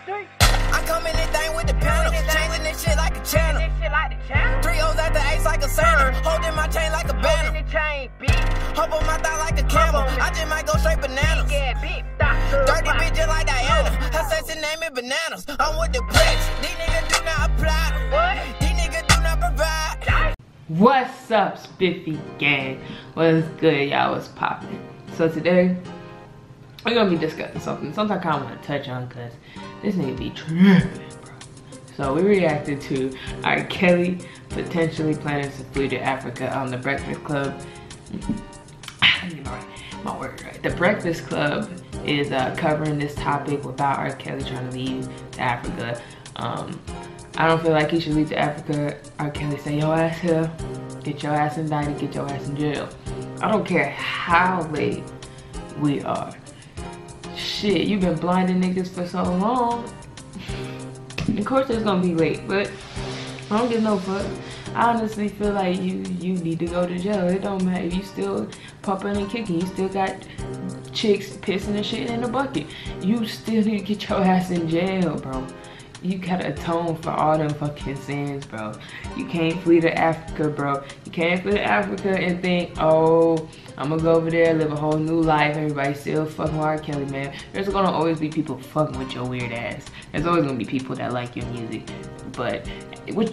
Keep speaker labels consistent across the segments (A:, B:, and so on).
A: I come in and thing with the panel, changing this shit like a channel. 3 O's at the ace like a Santa, holding my chain like a banner. Hop on my thigh like a camel, I just might go straight bananas. Dirty bitch just like Diana, her sexy name is Bananas. I'm with the bricks, these niggas do not apply. These niggas do not provide.
B: What's up, Spiffy gang? What's good, y'all? What's poppin'? So today we're gonna be discussing something I kind of want to touch on because this nigga be tripping, bro. So we reacted to R. Kelly potentially planning to flee to Africa on The Breakfast Club. My word, right? The Breakfast Club is covering this topic without R. Kelly trying to leave to Africa. I don't feel like he should leave to Africa. R. Kelly say, your ass here, get your ass indicted, get your ass in jail. I don't care how late we are. Shit, you've been blinding niggas for so long. Of course it's gonna be late, but I don't give no fuck. I honestly feel like you need to go to jail. It don't matter if you still pumping and kicking. You still got chicks pissing and shit in the bucket. You still need to get your ass in jail, bro. You gotta atone for all them fucking sins, bro. You can't flee to Africa, bro. You can't flee to Africa and think, oh, I'm gonna go over there, live a whole new life. Everybody still fucking with R. Kelly, man. There's gonna always be people fucking with your weird ass. There's always gonna be people that like your music. But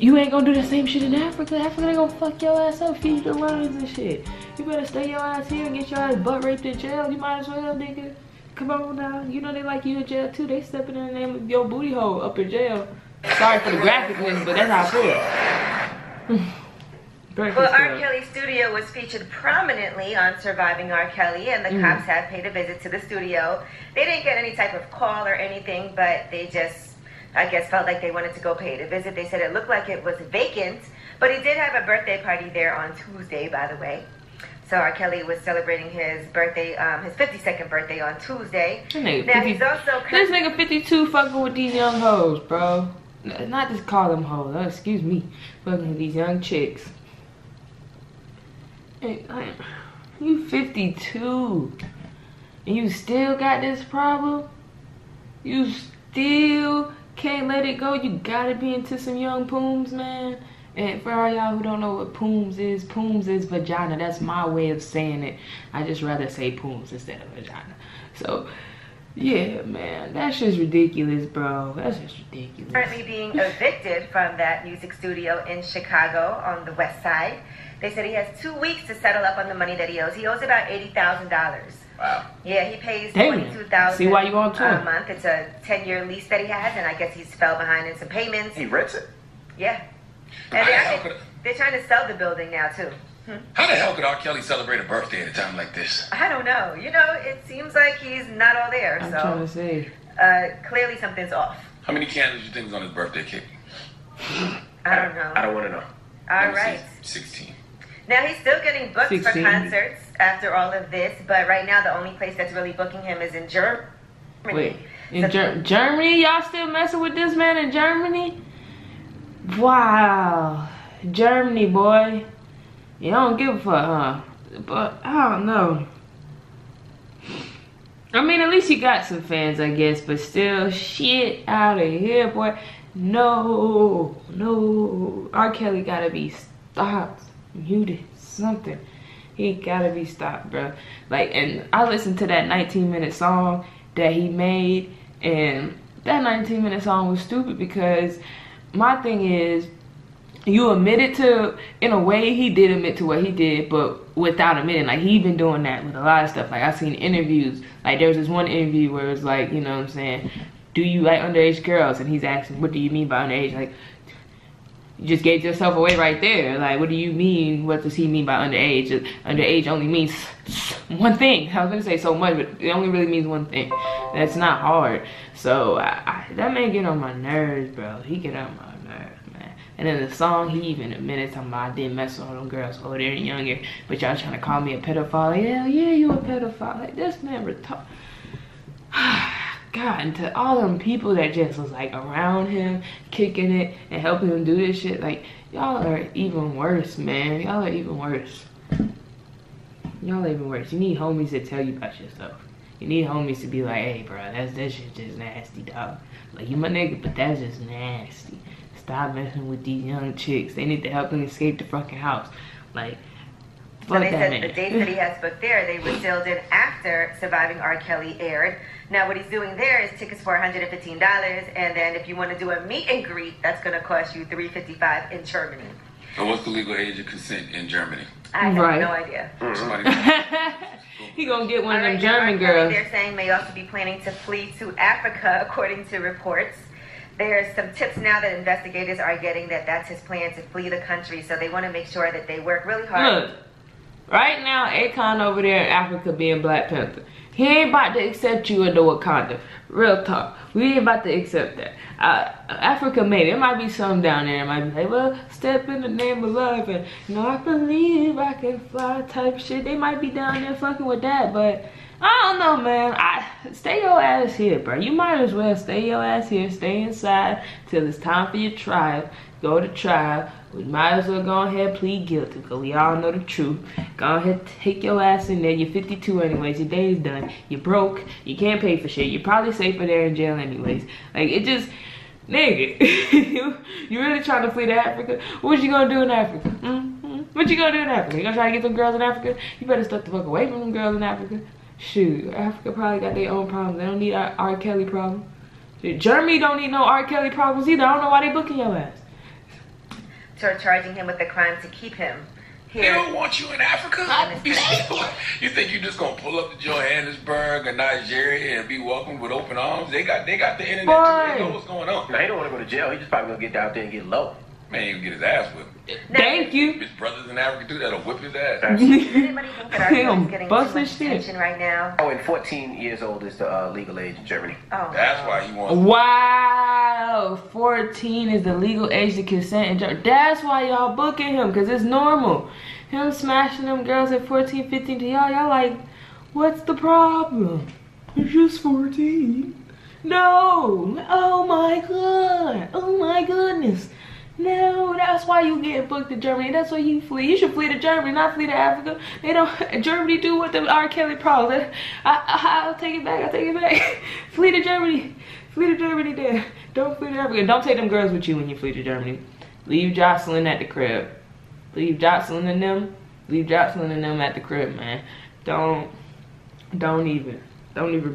B: you ain't gonna do the same shit in Africa. Africa ain't gonna fuck your ass up, feed you the lions and shit. You better stay your ass here and get your ass butt raped in jail. You might as well, nigga. Come on now, you know they like you in jail too. They stepping in the name of your booty hole up in jail. Sorry for the graphicness, but that's how I feel.
C: Well, R. Kelly's studio was featured prominently on Surviving R. Kelly, and the cops have paid a visit to the studio. They didn't get any type of call or anything, but they just, I guess, felt like they wanted to go pay a visit. They said it looked like it was vacant, but he did have a birthday party there on Tuesday, by the way. So R. Kelly was celebrating his birthday, his 52nd birthday on Tuesday. Now he's also
B: this nigga 52 fucking with these young hoes, bro. Not just call them hoes. Excuse me, fucking with these young chicks. Hey, you 52, and you still got this problem. You still can't let it go. You gotta be into some young pooms, man. And for all y'all who don't know what pooms is vagina. That's my way of saying it. I just rather say pooms instead of vagina. So, yeah, man, that's just ridiculous, bro. That's just ridiculous.
C: Currently being evicted from that music studio in Chicago on the west side. They said he has 2 weeks to settle up on the money that he owes. He owes about $80,000.
A: Wow.
C: Yeah, he pays $22,000
B: See why you on tour?
C: a month. It's a 10-year lease that he has, and I guess he's fell behind in some payments.
A: He rents it?
C: Yeah. And they're trying to sell the building now, too.
D: How the hell could R. Kelly celebrate a birthday at a time like this?
C: I don't know. You know, it seems like he's not all there.
B: I'm trying to say.
C: Clearly something's off.
D: How many candles do you think is on his birthday cake?
C: I don't know.
A: I don't want to know.
C: All right.
D: 16.
C: Now, he's still getting booked
B: 16.
C: for concerts after all of this, but right now the only place that's really booking him is in Germany.
B: Wait, in Germany? Y'all still messing with this man in Germany? Wow. Germany, boy. You don't give a fuck, huh? But, I don't know. I mean, at least you got some fans, I guess, but still, shit out of here, boy. No. R. Kelly gotta be stopped. Muted. Something. He gotta be stopped, bro. Like, and I listened to that 19-minute song that he made, and that 19-minute song was stupid because my thing is, you admitted to, in a way, he did admit to what he did, but without admitting. Like, he been doing that with a lot of stuff. Like, I've seen interviews. Like, there was this one interview where it's like, you know what I'm saying, do you like underage girls? And he's asking, what do you mean by underage? Like, you just gave yourself away right there. Like, what do you mean? What does he mean by underage? Underage only means one thing. I was gonna say so much, but it only really means one thing. That's not hard. So that man get on my nerves, bro. He get on my nerves, man. And then the song, he even admitted talking about I didn't mess with all them girls older and younger, but y'all trying to call me a pedophile. Hell yeah, you a pedophile. Like, this man retarded. God, and to all them people that just was like around him, kicking it and helping him do this shit, like, y'all are even worse, man. Y'all are even worse. Y'all are even worse. You need homies that tell you about your stuff. You need homies to be like, hey, bro, that shit just nasty, dog. Like, you my nigga, but that's just nasty. Stop messing with these young chicks. They need to help them escape the fucking house. Like,
C: so they said the dates that he has booked there, they were sealed in after Surviving R. Kelly aired. Now what he's doing there is tickets for $115, and then if you want to do a meet and greet, that's going to cost you $355 in Germany.
D: So what's the legal age of consent in Germany?
C: I have no idea.
D: Somebody
B: he gonna get one of them
C: right,
B: German girls.
C: They're saying may also be planning to flee to Africa, according to reports. There's some tips now that investigators are getting that's his plan to flee the country, so they want to make sure that they work really hard.
B: Look, right now, Akon over there in Africa being Black Panther. He ain't about to accept you into Wakanda. Real talk. We ain't about to accept that. Africa, maybe. There might be some down there. It might be like, well, step in the name of love. And, you know, I believe I can fly type shit. They might be down there fucking with that. But, I don't know, man. Stay your ass here, bro. You might as well stay your ass here. Stay inside till it's time for your trial. Go to trial. We might as well go ahead and plead guilty because we all know the truth. Go ahead, take your ass in there. You're 52 anyways. Your day is done. You're broke. You can't pay for shit. You're probably safer there in jail anyways. Like, it just, nigga, you really trying to flee to Africa? What you gonna do in Africa? What you gonna do in Africa? You gonna try to get them girls in Africa? You better step the fuck away from them girls in Africa. Shoot, Africa probably got their own problems. They don't need R. Kelly problem. Shit, Germany don't need no R. Kelly problems either. I don't know why they booking your ass.
C: Charging him with the crime to keep him here.
D: They don't want you in Africa? You think you just gonna pull up to Johannesburg or Nigeria and be welcomed with open arms? They got the internet too. They know what's going on.
E: Now, he don't want to go to jail. He just probably gonna get out there and get low.
D: Man, he gonna get his ass whipped.
B: Thank you.
D: His brothers in Africa too, that'll whip his ass.
C: Does anybody think that R. Kelly's getting too
B: Bust
C: much
B: his shit.
C: attention right now?
E: Oh, and 14 years old is the legal age in Germany.
C: Oh,
D: That's why he wants.
B: Wow, 14 is the legal age to consent in Germany. That's why y'all booking him, because it's normal. Him smashing them girls at 14, 15 to y'all like, what's the problem? It's just 14. No, oh my god, oh my goodness. No, that's why you get booked to Germany. That's why you flee. You should flee to Germany, not flee to Africa. They don't. Germany do what the R. Kelly problems. I'll take it back. I'll take it back. Flee to Germany. Flee to Germany. There. Don't flee to Africa. Don't take them girls with you when you flee to Germany. Leave Jocelyn at the crib. Leave Jocelyn and them. Leave Jocelyn and them at the crib, man. Don't even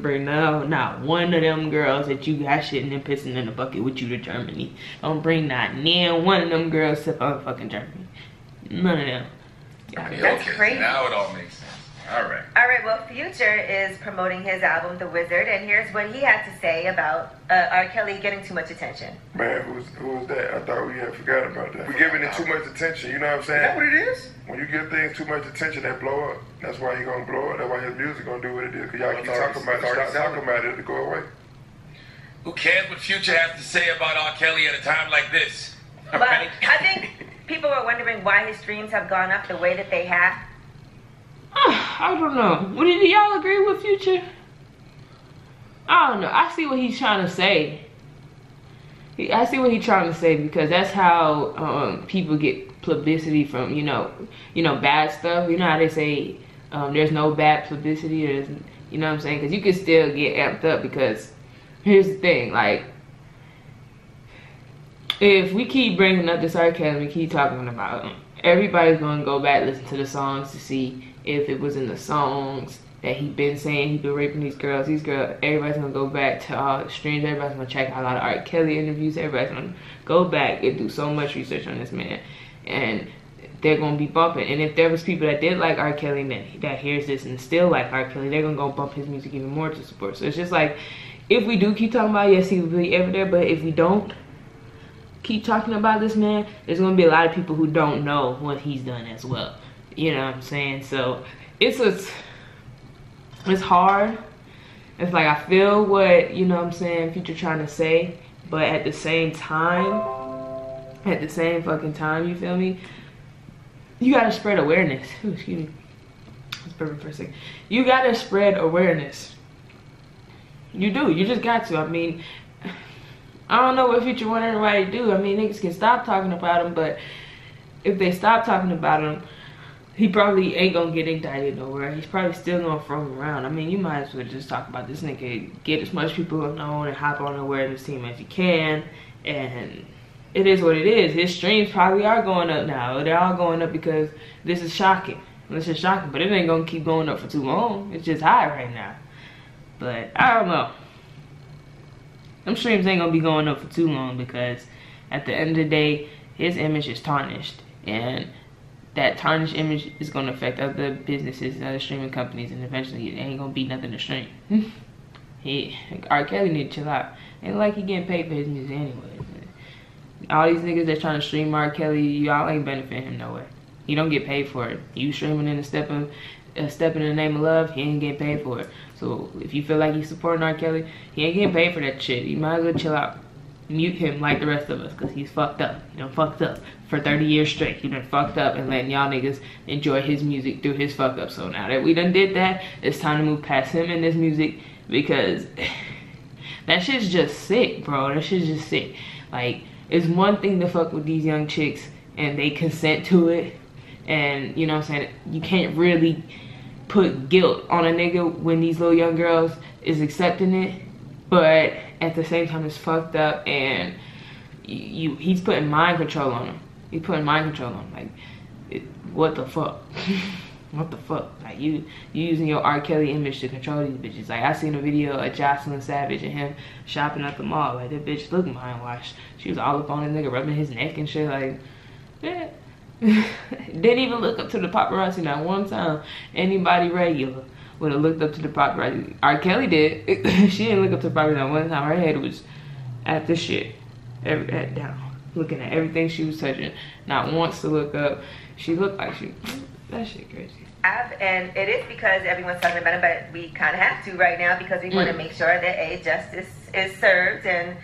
B: bring not one of them girls that you got shitting and pissing in the bucket with you to Germany. Don't bring not one of them girls to fucking Germany. None of them.
D: Okay,
C: That's
D: okay.
C: crazy.
D: Now it all makes sense. All right.
C: Well, Future is promoting his album, The Wizard, and here's what he had to say about R. Kelly getting too much attention.
F: Man, who was that? I thought we had forgot about that. We're giving it too much attention, you know what I'm saying?
D: Is that what it is?
F: When you give things too much attention, they blow up. That's why he gonna blow up. That's why his music gonna do what it is. Because y'all keep talking about it, stop talking about it to go away.
D: Who cares what Future has to say about R. Kelly at a time like this?
C: But I think people were wondering why his streams have gone up the way that they have.
B: I don't know. Do y'all agree with Future? I don't know. I see what he's trying to say. I see what he's trying to say because that's how people get publicity from, you know, bad stuff. You know how they say there's no bad publicity. There's, you know what I'm saying? Because you can still get amped up because here's the thing. Like, if we keep bringing up this R. Kelly, we keep talking about him, everybody's going to go back and listen to the songs to see if it was in the songs that he been saying he been raping these girls. Everybody's gonna go back to all the streams. Everybody's gonna check out a lot of R. Kelly interviews. Everybody's gonna go back and do so much research on this man, and they're gonna be bumping. And if there was people that did like R. Kelly that hears this and still like R. Kelly, they're gonna go bump his music even more to support. So it's just like, if we do keep talking about, yes, he will be ever there, but if we don't keep talking about this man, there's gonna be a lot of people who don't know what he's done as well. You know what I'm saying? So it's hard. It's like, I feel what, you know what I'm saying, Future trying to say, but at the same fucking time, you feel me? You gotta spread awareness. Ooh, excuse me. That's perfect for a second. You gotta spread awareness. You do. You just got to. I mean, I don't know what Future want everybody to do. I mean, niggas can stop talking about him, but if they stop talking about him, he probably ain't gonna get indicted nowhere. He's probably still gonna throw him around. I mean, you might as well just talk about this nigga, get as much people known and hop on the awareness team as you can. And it is what it is. His streams probably are going up now. They're all going up because this is shocking. This is shocking, but it ain't gonna keep going up for too long. It's just high right now. But I don't know. Them streams ain't gonna be going up for too long because at the end of the day, his image is tarnished. And that tarnished image is gonna affect other businesses and other streaming companies, and eventually it ain't gonna be nothing to stream. R. Kelly need to chill out. Ain't like he getting paid for his music anyway. All these niggas that's trying to stream R. Kelly, y'all ain't benefiting him no way. He don't get paid for it. You streaming in a step in the name of love, he ain't getting paid for it. So if you feel like he's supporting R. Kelly, he ain't getting paid for that shit. You might as well chill out. Mute him like the rest of us, because he's fucked up. He done fucked up for 30 years straight. He done fucked up and letting y'all niggas enjoy his music through his fuck up. So now that we done did that, it's time to move past him and this music, because that shit's just sick, bro. That shit's just sick. Like, it's one thing to fuck with these young chicks and they consent to it, and you know what I'm saying, you can't really put guilt on a nigga when these little young girls is accepting it, but at the same time it's fucked up, and he's putting mind control on them. He's putting mind control on them. Like, what the fuck? What the fuck? Like, you using your R. Kelly image to control these bitches. Like, I seen a video of Jocelyn Savage and him shopping at the mall. Like, that bitch looked mind washed. She was all up on the nigga, rubbing his neck and shit. Like, yeah. Didn't even look up to the paparazzi not one time. Anybody regular would have looked up to the paparazzi. R. Kelly did. She didn't look up to the paparazzi not one time. Her head was at the shit. Head down. Looking at everything she was touching. Not once to look up. She looked like she... That shit crazy.
C: And it is because everyone's talking about it, but we kind of have to right now, because we want to make sure that justice is served, and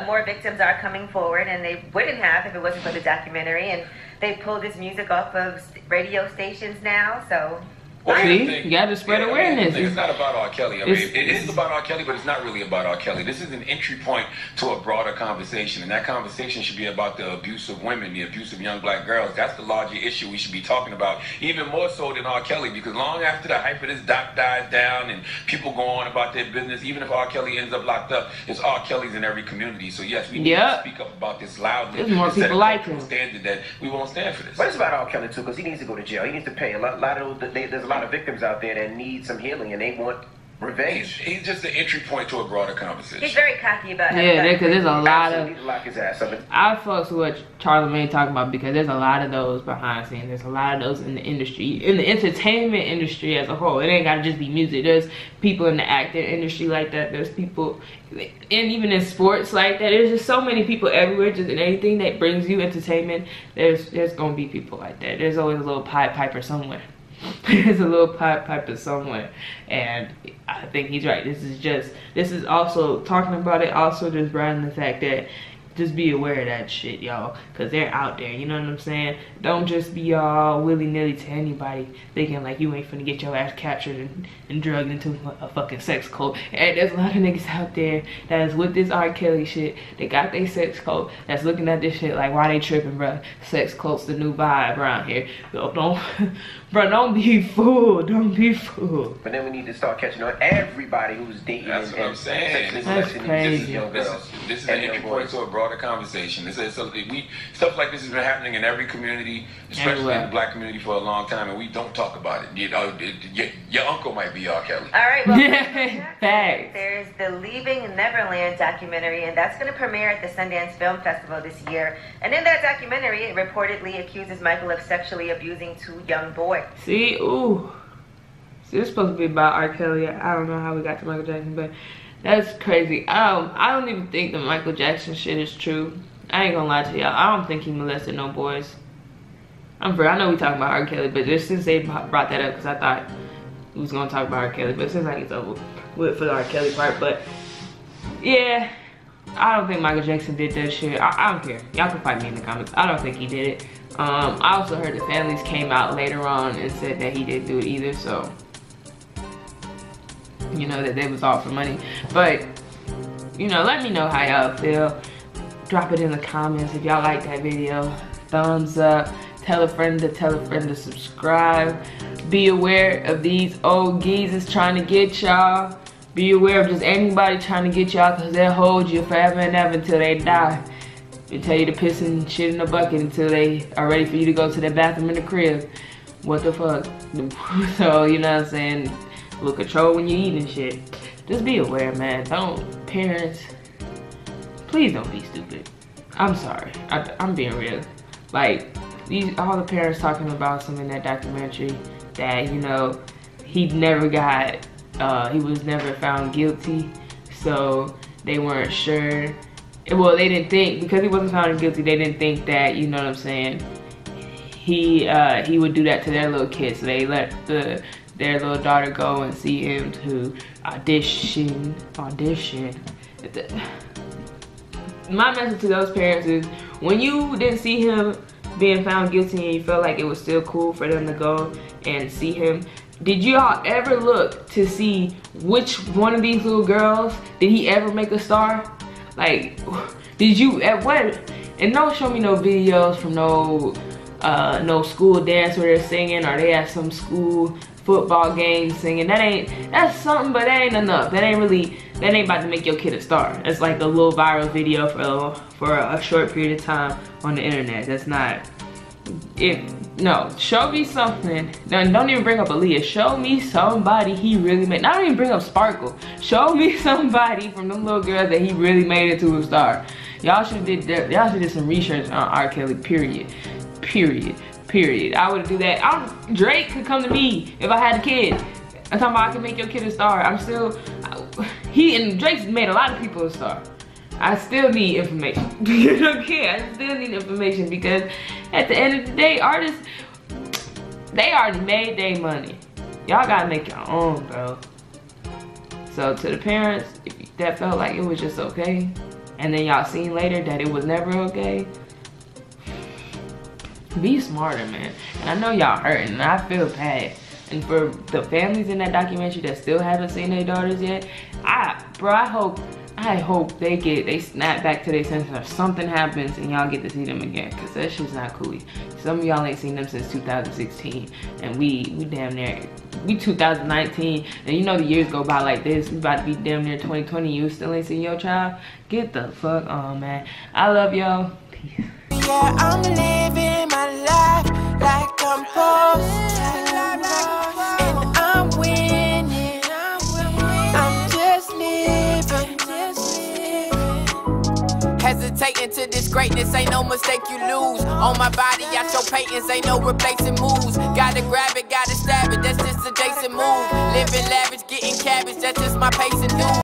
C: more victims are coming forward, and they wouldn't have if it wasn't for the documentary. And they pulled this music off of radio stations now, so...
D: Well,
B: see, you gotta spread awareness.
D: It's not about R. Kelly. I mean, it is about R. Kelly, but it's not really about R. Kelly. This is an entry point to a broader conversation, and that conversation should be about the abuse of women, the abuse of young black girls. That's the larger issue we should be talking about, even more so than R. Kelly, because long after the hype of this doc dies down and people go on about their business, even if R. Kelly ends up locked up, it's R. Kelly's in every community. So yes, we need to speak up about this loudly.
B: There's more people like him.
D: Standard that we won't stand for this.
E: But it's about R. Kelly too, because he needs to go to jail. He needs to pay a lot of there's a lot of victims out there that need some healing, and they want revenge.
D: He's just the entry point to a broader conversation.
C: He's very cocky about it.
B: Yeah, because there's a lot of...
E: Lock his ass up.
B: I fucks with what Charlamagne talking about, because there's a lot of those behind scenes. There's a lot of those in the industry, in the entertainment industry as a whole. It ain't gotta just be music. There's people in the acting industry like that. There's people, and even in sports like that. There's just so many people everywhere. Just in anything that brings you entertainment, there's gonna be people like that. There's always a little Pied Piper somewhere. There's a little Pied Piper somewhere, and I think he's right. This is also talking about it, also just riding the fact that just be aware of that shit, y'all, because they're out there, you know what I'm saying? Don't just be all willy-nilly to anybody thinking like you ain't finna get your ass captured and drugged into a fucking sex cult. And there's a lot of niggas out there that is with this R. Kelly shit. They got their sex cult that's looking at this shit like, why they tripping, bro? Sex cult's the new vibe around here. So don't be fooled. Don't be fooled.
E: But then we need to start catching on everybody who's dating.
D: That's what I'm saying.
B: That's crazy.
D: This is an entry point to a broader conversation. Stuff like this has been happening in every community, especially in the black community, for a long time, and we don't talk about it. You know, your uncle might be R. Kelly.
C: All right, well,
B: Thanks.
C: there's the Leaving Neverland documentary, and that's going to premiere at the Sundance Film Festival this year. And in that documentary, it reportedly accuses Michael of sexually abusing 2 young boys.
B: See, ooh. See, it's supposed to be about R. Kelly. I don't know how we got to Michael Jackson, but that's crazy. I don't even think the Michael Jackson shit is true. I ain't gonna lie to y'all. I don't think he molested no boys. I know we talking about R. Kelly, but just since they brought that up, because I thought we was gonna talk about R. Kelly, but it seems like it's over with for the R. Kelly part. But yeah, I don't think Michael Jackson did that shit. I don't care. Y'all can fight me in the comments. I don't think he did it. I also heard the families came out later on and said that he didn't do it either, so you know that they was all for money. But you know, let me know how y'all feel. Drop it in the comments if y'all like that video. Thumbs up. Tell a friend to subscribe. Be aware of these old geezers trying to get y'all. Be aware of just anybody trying to get y'all, because they'll hold you forever and ever until they die. They tell you to piss and shit in the bucket until they are ready for you to go to the bathroom in the crib. What the fuck? So, you know what I'm saying? Look, control when you eat and shit. Just be aware, man. Parents, please don't be stupid. I'm sorry. I'm being real. Like, all the parents talking about some in that documentary that, you know, he never got, he was never found guilty, so they weren't sure. Well, they didn't think, because he wasn't found guilty, they didn't think that, you know what I'm saying, he would do that to their little kid. So they let their little daughter go and see him to audition. My message to those parents is, when you didn't see him being found guilty and you felt like it was still cool for them to go and see him, did you all ever look to see which one of these little girls did he ever make a star? Like, did you at what? And don't show me no videos from no school dance where they're singing, or they at some school football game singing. That's something, but that ain't enough. That ain't about to make your kid a star. It's like a little viral video for a short period of time on the internet. That's not it. No, show me something. Don't even bring up Aaliyah. Show me somebody he really made. Not even bring up Sparkle. Show me somebody from them little girls that he really made into a star. Y'all should did some research on R. Kelly. Period. I would do that. Drake could come to me if I had a kid. I'm talking about I can make your kid a star. Drake's made a lot of people a star. I still need information. Okay, I still need information, because at the end of the day, artists, they already made their money. Y'all gotta make your own, bro. So to the parents, if that felt like it was just okay, and then y'all seen later that it was never okay, be smarter, man. And I know y'all hurting, and I feel bad. And for the families in that documentary that still haven't seen their daughters yet, I hope they snap back to their senses, or something happens and y'all get to see them again, because that shit's not cool. Some of y'all ain't seen them since 2016, and we damn near, we 2019, and you know the years go by like this. We about to be damn near 2020, you still ain't seen your child? Get the fuck on, man. I love y'all. Peace.
A: Yeah, I'm living my life like I'm supposed to, and I'm winning. I'm just living. Hesitating to this greatness, ain't no mistake you lose. On my body, I show patents, ain't no replacing moves. Gotta grab it, gotta stab it, that's just a Jason move. Living lavish, getting cabbage, that's just my pace and do.